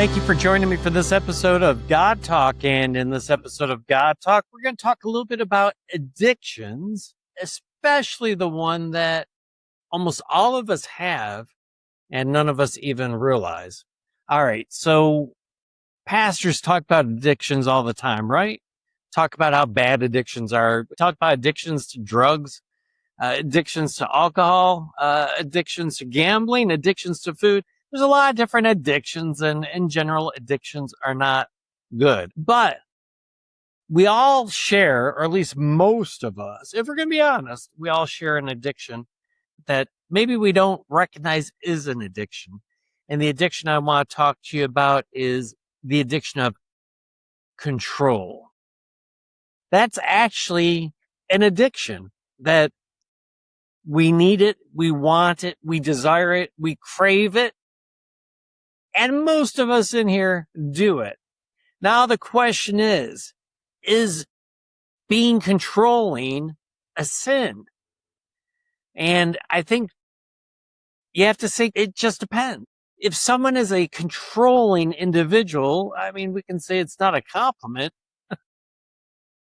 Thank you for joining me for this episode of God Talk. And in this episode of God Talk, we're going to talk a little bit about addictions, especially the one that almost all of us have and none of us even realize. All right. So pastors talk about addictions all the time, right? Talk about how bad addictions are. Talk about addictions to drugs, addictions to alcohol, addictions to gambling, addictions to food. There's a lot of different addictions, and in general, addictions are not good. But we all share, or at least most of us, if we're going to be honest, we all share an addiction that maybe we don't recognize is an addiction. And the addiction I want to talk to you about is the addiction of control. That's actually an addiction that we need it, we want it, we desire it, we crave it. And most of us in here do it. Now the question is being controlling a sin? And I think you have to say it just depends. If someone is a controlling individual, I mean, we can say it's not a compliment.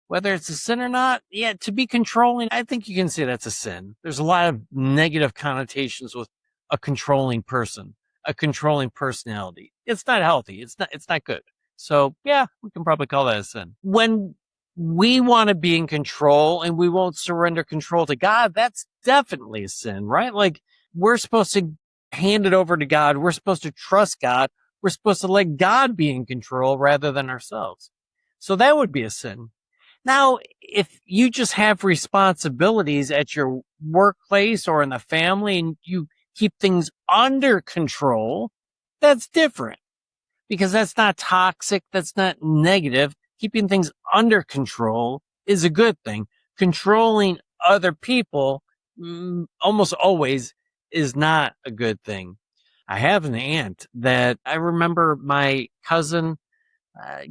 Whether it's a sin or not, yeah, to be controlling, I think you can say that's a sin. There's a lot of negative connotations with a controlling person, a controlling personality. It's not healthy. It's not good. So yeah, we can probably call that a sin. When we want to be in control and we won't surrender control to God, that's definitely a sin, right? Like we're supposed to hand it over to God. We're supposed to trust God. We're supposed to let God be in control rather than ourselves. So that would be a sin. Now, if you just have responsibilities at your workplace or in the family and you keep things under control, that's different because that's not toxic. That's not negative. Keeping things under control is a good thing. Controlling other people almost always is not a good thing. I have an aunt that I remember my cousin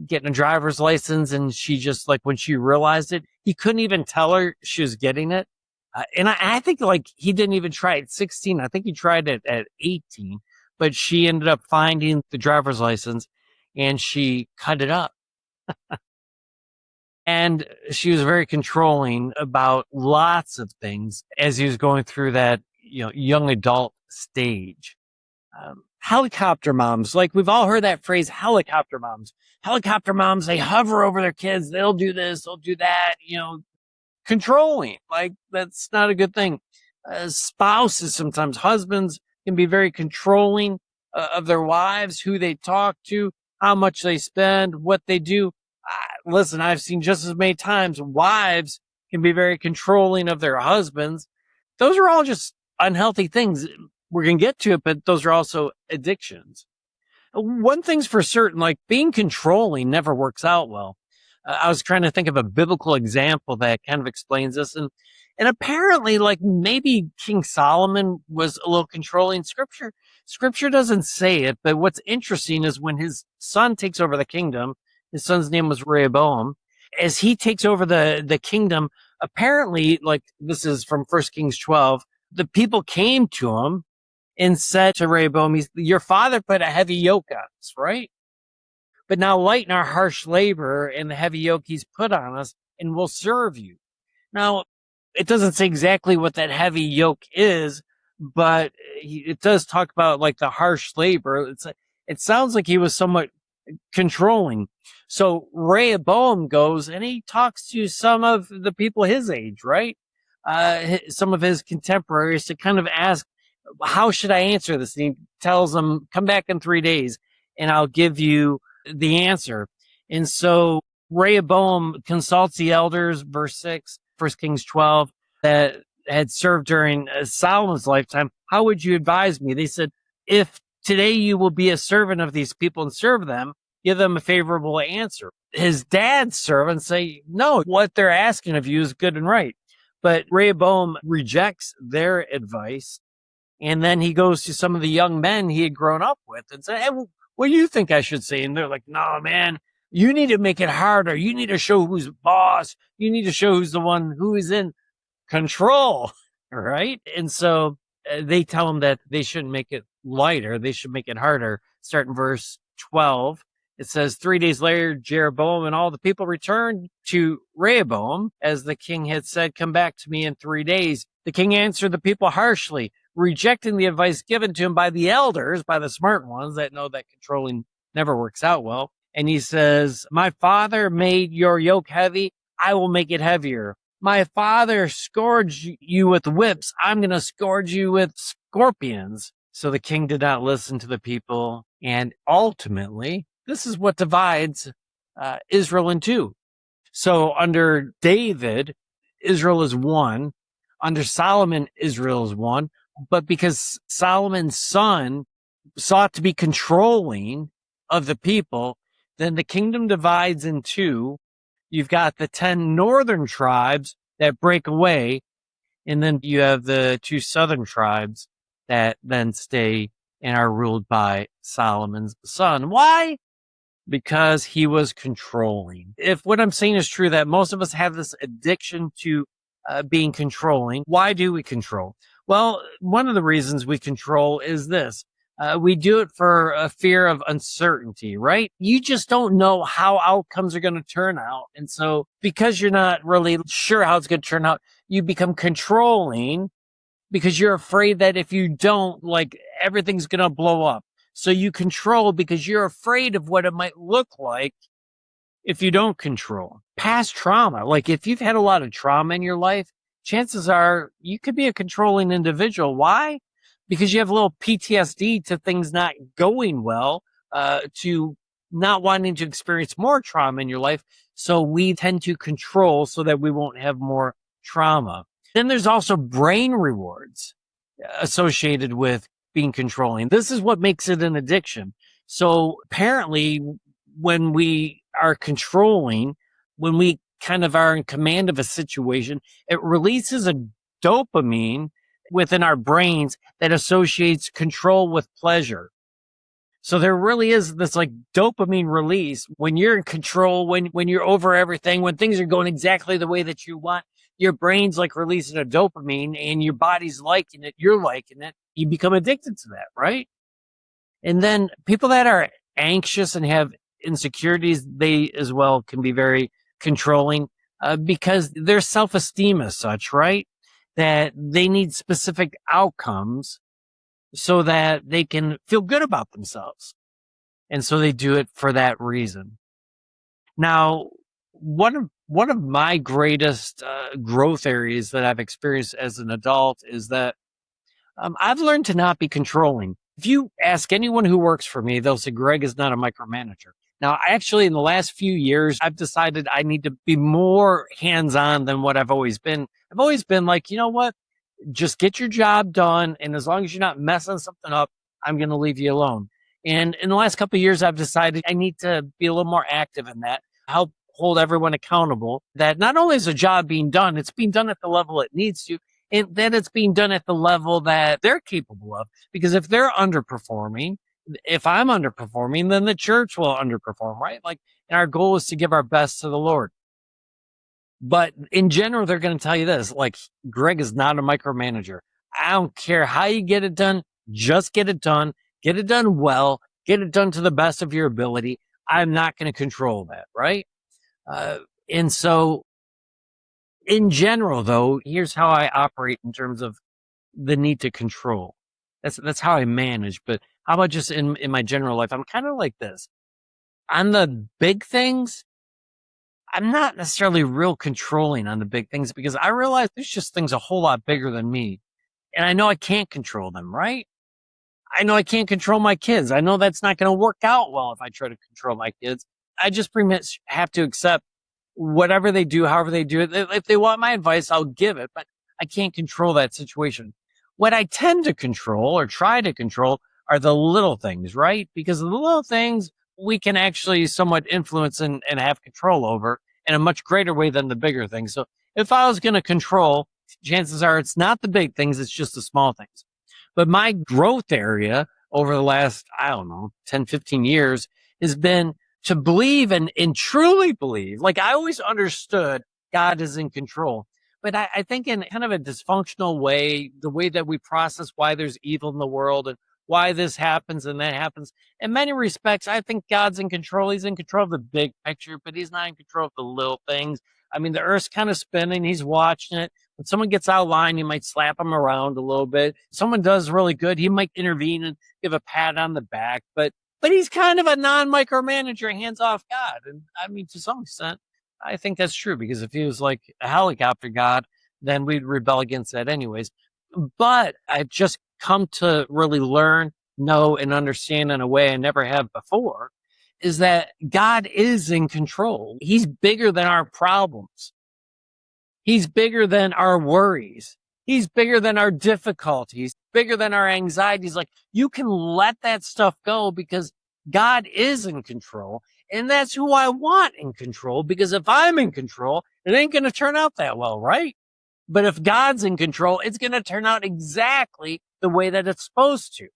getting a driver's license, and she just like when she realized it, he couldn't even tell her she was getting it. And I think like he didn't even try it at 16. I think he tried it at 18, but she ended up finding the driver's license and she cut it up. And she was very controlling about lots of things as he was going through that, young adult stage. Helicopter moms, like we've all heard that phrase, helicopter moms. Helicopter moms, they hover over their kids. They'll do this, they'll do that, controlling. Like that's not a good thing. Spouses, sometimes husbands can be very controlling of their wives, who they talk to, how much they spend, what they do. Listen, I've seen just as many times wives can be very controlling of their husbands. Those are all just unhealthy things. We're going to get to it, but those are also addictions. One thing's for certain, like being controlling never works out well. I was trying to think of a biblical example that kind of explains this. And apparently, like maybe King Solomon was a little controlling. Scripture doesn't say it, but what's interesting is when his son takes over the kingdom, his son's name was Rehoboam. As he takes over the kingdom, apparently, like this is from 1 Kings 12, the people came to him and said to Rehoboam, your father put a heavy yoke on us, right? But now lighten our harsh labor and the heavy yoke he's put on us, and we'll serve you. Now, it doesn't say exactly what that heavy yoke is, but it does talk about like the harsh labor. It sounds like he was somewhat controlling. So Rehoboam goes and he talks to some of the people his age, right? Some of his contemporaries to kind of ask, how should I answer this? And he tells them, come back in 3 days and I'll give you the answer. And so Rehoboam consults the elders, verse 6, 1 Kings 12, that had served during Solomon's lifetime. How would you advise me? They said, if today you will be a servant of these people and serve them, give them a favorable answer. His dad's servants say, no, what they're asking of you is good and right. But Rehoboam rejects their advice. And then he goes to some of the young men he had grown up with and said, hey, what do you think I should say? And they're like, no, man, you need to make it harder. You need to show who's boss. You need to show who's the one who is in control, right? And so they tell him that they shouldn't make it lighter. They should make it harder. Start in verse 12, it says, 3 days later, Jeroboam and all the people returned to Rehoboam, as the king had said, come back to me in 3 days. The king answered the people harshly, rejecting the advice given to him by the elders, by the smart ones that know that controlling never works out well. And he says, my father made your yoke heavy. I will make it heavier. My father scourged you with whips. I'm going to scourge you with scorpions. So the king did not listen to the people. And ultimately, this is what divides Israel in two. So under David, Israel is one. Under Solomon, Israel is one. But because Solomon's son sought to be controlling of the people, then the kingdom divides in two. You've got the 10 northern tribes that break away, and then you have the 2 southern tribes that then stay and are ruled by Solomon's son. Why? Because he was controlling. If what I'm saying is true, that most of us have this addiction to being controlling, why do we control? Well, one of the reasons we control is this. We do it for a fear of uncertainty, right? You just don't know how outcomes are going to turn out. And so because you're not really sure how it's going to turn out, you become controlling because you're afraid that if you don't, like, everything's going to blow up. So you control because you're afraid of what it might look like if you don't control. Past trauma, like if you've had a lot of trauma in your life, chances are you could be a controlling individual. Why? Because you have a little PTSD to things not going well, to not wanting to experience more trauma in your life. So we tend to control so that we won't have more trauma. Then there's also brain rewards associated with being controlling. This is what makes it an addiction. So apparently when we are controlling, when we kind of are in command of a situation, it releases a dopamine within our brains that associates control with pleasure. So there really is this like dopamine release when you're in control, when you're over everything, when things are going exactly the way that you want. Your brain's like releasing a dopamine and your body's liking it. You're liking it. You become addicted to that, right? And then people that are anxious and have insecurities, they as well can be very controlling because their self-esteem is such, right? That they need specific outcomes so that they can feel good about themselves. And so they do it for that reason. Now, one of my greatest growth areas that I've experienced as an adult is that I've learned to not be controlling. If you ask anyone who works for me, they'll say Greg is not a micromanager. Now, actually, in the last few years, I've decided I need to be more hands-on than what I've always been. I've always been like, you know what? Just get your job done. And as long as you're not messing something up, I'm going to leave you alone. And in the last couple of years, I've decided I need to be a little more active in that, help hold everyone accountable, that not only is a job being done, it's being done at the level it needs to, and that it's being done at the level that they're capable of. Because if they're underperforming, if I'm underperforming, then the church will underperform, right? Like, and our goal is to give our best to the Lord. But in general, they're going to tell you this, like, Greg is not a micromanager. I don't care how you get it done. Just get it done well, get it done to the best of your ability. I'm not going to control that. Right. And so in general, though, here's how I operate in terms of the need to control. That's how I manage. But how about just in my general life? I'm kind of like this. On the big things, I'm not necessarily real controlling on the big things because I realize there's just things a whole lot bigger than me. And I know I can't control them, right? I know I can't control my kids. I know that's not going to work out well if I try to control my kids. I just pretty much have to accept whatever they do, however they do it. If they want my advice, I'll give it, but I can't control that situation. What I tend to control or try to control are the little things, right? Because the little things we can actually somewhat influence and have control over in a much greater way than the bigger things. So if I was going to control, chances are it's not the big things, it's just the small things. But my growth area over the last, 10, 15 years has been to believe and truly believe. Like, I always understood God is in control. But I think in kind of a dysfunctional way, the way that we process why there's evil in the world and why this happens and that happens. In many respects, I think God's in control. He's in control of the big picture, but he's not in control of the little things. I mean, the earth's kind of spinning. He's watching it. When someone gets out of line, he might slap them around a little bit. Someone does really good, he might intervene and give a pat on the back. But he's kind of a non-micromanager, hands-off God. And I mean, to some extent, I think that's true, because if he was like a helicopter God, then we'd rebel against that anyways. But I've just come to really learn, know, and understand in a way I never have before, is that God is in control. He's bigger than our problems. He's bigger than our worries. He's bigger than our difficulties, bigger than our anxieties. Like, you can let that stuff go because God is in control. And that's who I want in control, because if I'm in control, it ain't going to turn out that well, right? But if God's in control, it's going to turn out exactly the way that it's supposed to.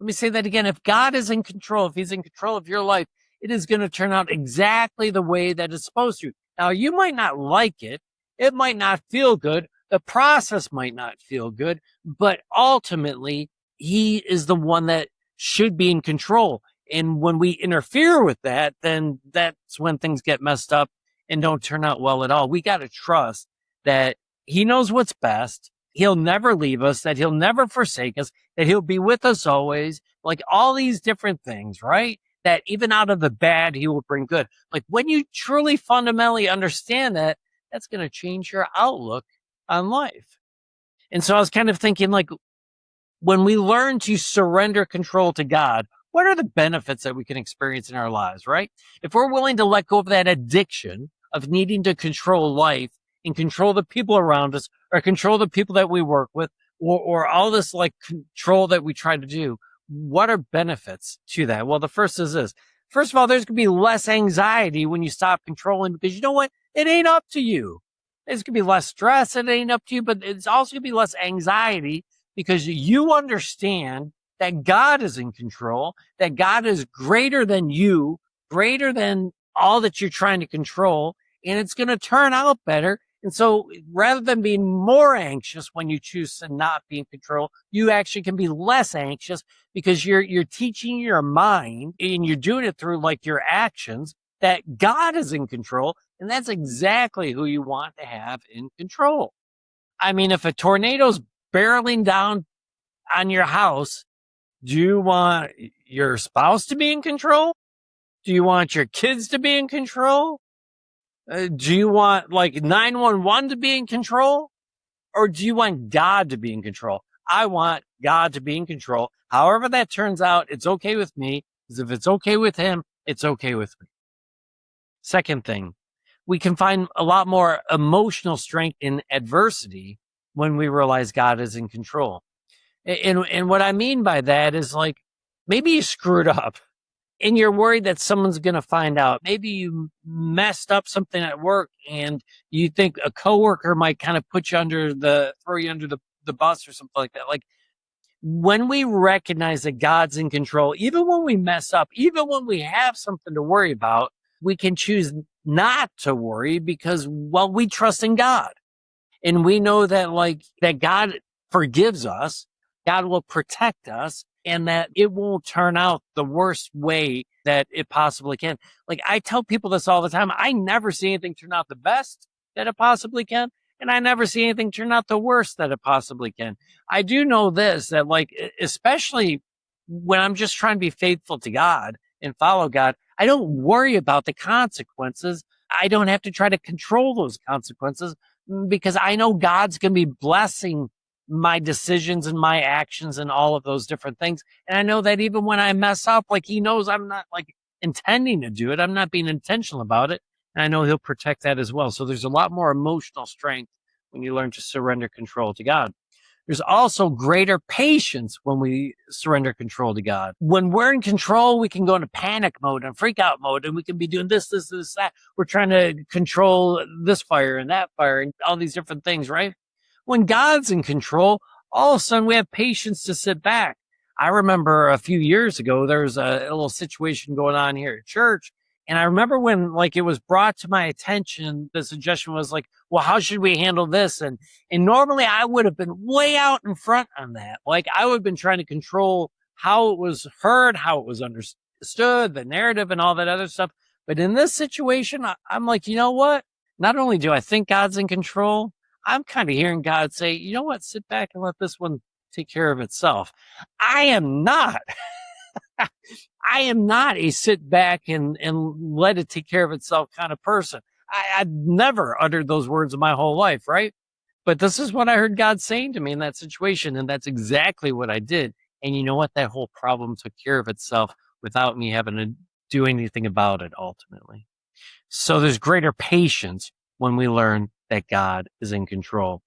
Let me say that again. If God is in control, if he's in control of your life, it is going to turn out exactly the way that it's supposed to. Now, you might not like it. It might not feel good. The process might not feel good, but ultimately he is the one that should be in control. And when we interfere with that, then that's when things get messed up and don't turn out well at all. We got to trust that he knows what's best. He'll never leave us, that he'll never forsake us, that he'll be with us always, like all these different things, right? That even out of the bad, he will bring good. Like, when you truly fundamentally understand that, that's going to change your outlook on life. And so I was kind of thinking, like, when we learn to surrender control to God, what are the benefits that we can experience in our lives, right? If we're willing to let go of that addiction of needing to control life and control the people around us, or control the people that we work with, or all this like control that we try to do, what are benefits to that? Well, the first is this. First of all, there's going to be less anxiety when you stop controlling, because you know what? It ain't up to you. There's going to be less stress. It ain't up to you, but it's also going to be less anxiety, because you understand that God is in control, that God is greater than you, greater than all that you're trying to control, and it's going to turn out better. And so rather than being more anxious when you choose to not be in control, you actually can be less anxious, because you're teaching your mind, and you're doing it through like your actions, that God is in control. And that's exactly who you want to have in control. I mean, if a tornado's barreling down on your house, do you want your spouse to be in control? Do you want your kids to be in control? Do you want like 911 to be in control? Or do you want God to be in control? I want God to be in control. However that turns out, it's okay with me, because if it's okay with him, it's okay with me. Second thing, we can find a lot more emotional strength in adversity when we realize God is in control. And what I mean by that is, like, maybe you screwed up and you're worried that someone's going to find out. Maybe you messed up something at work and you think a coworker might kind of throw you under the bus or something like that. Like, when we recognize that God's in control, even when we mess up, even when we have something to worry about, we can choose not to worry, because, well, we trust in God. And we know that God forgives us, God will protect us, and that it won't turn out the worst way that it possibly can. Like, I tell people this all the time. I never see anything turn out the best that it possibly can. And I never see anything turn out the worst that it possibly can. I do know this, that like, especially when I'm just trying to be faithful to God and follow God, I don't worry about the consequences. I don't have to try to control those consequences, because I know God's going to be blessing my decisions and my actions and all of those different things. And I know that even when I mess up, like, he knows I'm not like intending to do it. I'm not being intentional about it. And I know he'll protect that as well. So there's a lot more emotional strength when you learn to surrender control to God. There's also greater patience when we surrender control to God. When we're in control, we can go into panic mode and freak out mode, and we can be doing this, that. We're trying to control this fire and that fire and all these different things, right? When God's in control, all of a sudden we have patience to sit back. I remember a few years ago, there was a little situation going on here at church. And I remember when like it was brought to my attention, the suggestion was like, well, how should we handle this? And normally I would have been way out in front on that. Like, I would have been trying to control how it was heard, how it was understood, the narrative and all that other stuff. But in this situation, I'm like, you know what? Not only do I think God's in control, I'm kind of hearing God say, you know what? Sit back and let this one take care of itself. I am not. I am not a sit back and let it take care of itself kind of person. I've never uttered those words in my whole life, right? But this is what I heard God saying to me in that situation. And that's exactly what I did. And you know what? That whole problem took care of itself without me having to do anything about it ultimately. So there's greater patience when we learn that God is in control.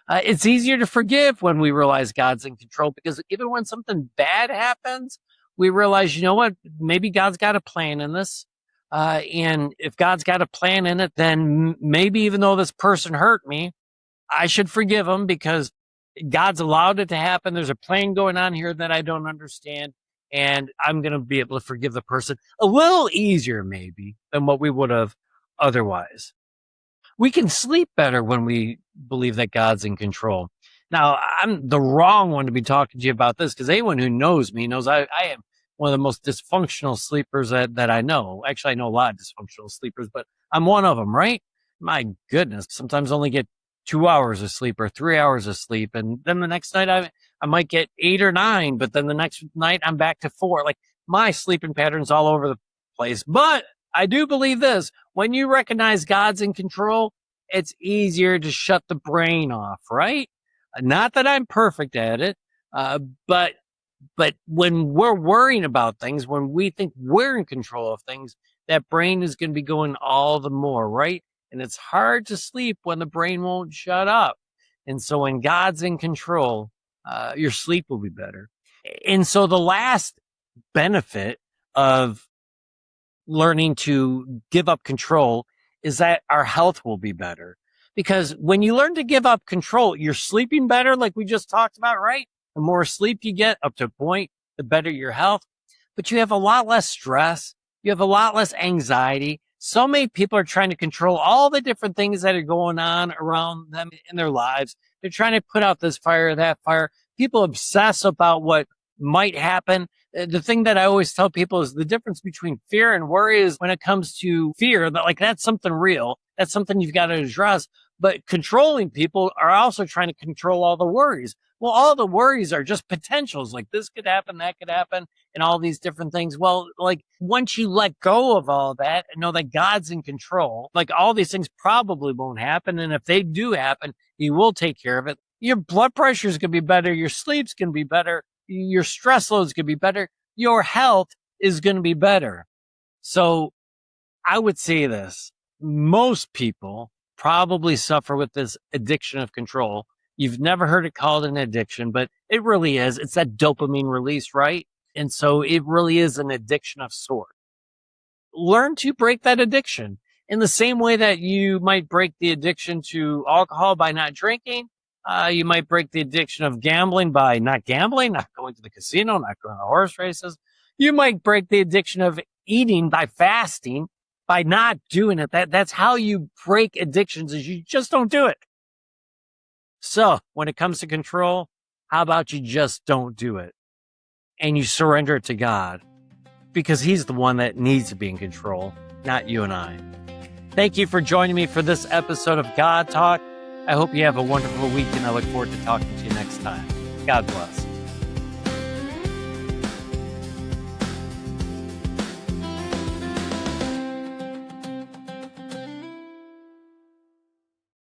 It's easier to forgive when we realize God's in control, because even when something bad happens, we realize, you know what, maybe God's got a plan in this. And if God's got a plan in it, then maybe even though this person hurt me, I should forgive him because God's allowed it to happen. There's a plan going on here that I don't understand. And I'm going to be able to forgive the person a little easier, maybe, than what we would have otherwise. We can sleep better when we believe that God's in control. Now, I'm the wrong one to be talking to you about this, because anyone who knows me knows I am one of the most dysfunctional sleepers that I know. Actually, I know a lot of dysfunctional sleepers, but I'm one of them, right? My goodness, sometimes only get 2 hours of sleep or 3 hours of sleep. And then the next night I might get 8 or 9, but then the next night I'm back to 4. Like, my sleeping patterns all over the place. But I do believe this: when you recognize God's in control, it's easier to shut the brain off, right? Not that I'm perfect at it, but when we're worrying about things, when we think we're in control of things, that brain is going to be going all the more, right? And it's hard to sleep when the brain won't shut up. And so when God's in control, your sleep will be better. And so the last benefit of learning to give up control is that our health will be better. Because when you learn to give up control, you're sleeping better, like we just talked about, right? The more sleep you get up to a point, the better your health. But you have a lot less stress. You have a lot less anxiety. So many people are trying to control all the different things that are going on around them in their lives. They're trying to put out this fire, that fire. People obsess about what might happen. The thing that I always tell people is the difference between fear and worry is when it comes to fear, that like that's something real. That's something you've got to address. But controlling people are also trying to control all the worries. Well, all the worries are just potentials. Like this could happen, that could happen, and all these different things. Well, like once you let go of all that and know that God's in control, like all these things probably won't happen. And if they do happen, He will take care of it. Your blood pressure is going to be better. Your sleep's going to be better. Your stress loads could be better. Your health is going to be better. So I would say this: most people probably suffer with this addiction of control. You've never heard it called an addiction, but it really is. It's that dopamine release, right? And so it really is an addiction of sorts. Learn to break that addiction in the same way that you might break the addiction to alcohol by not drinking. You might break the addiction of gambling by not gambling, not going to the casino, not going to horse races. You might break the addiction of eating by fasting, by not doing it. That's how you break addictions, is you just don't do it. So when it comes to control, how about you just don't do it and you surrender it to God, because He's the one that needs to be in control, not you and I. Thank you for joining me for this episode of God Talk. I hope you have a wonderful week, and I look forward to talking to you next time. God bless.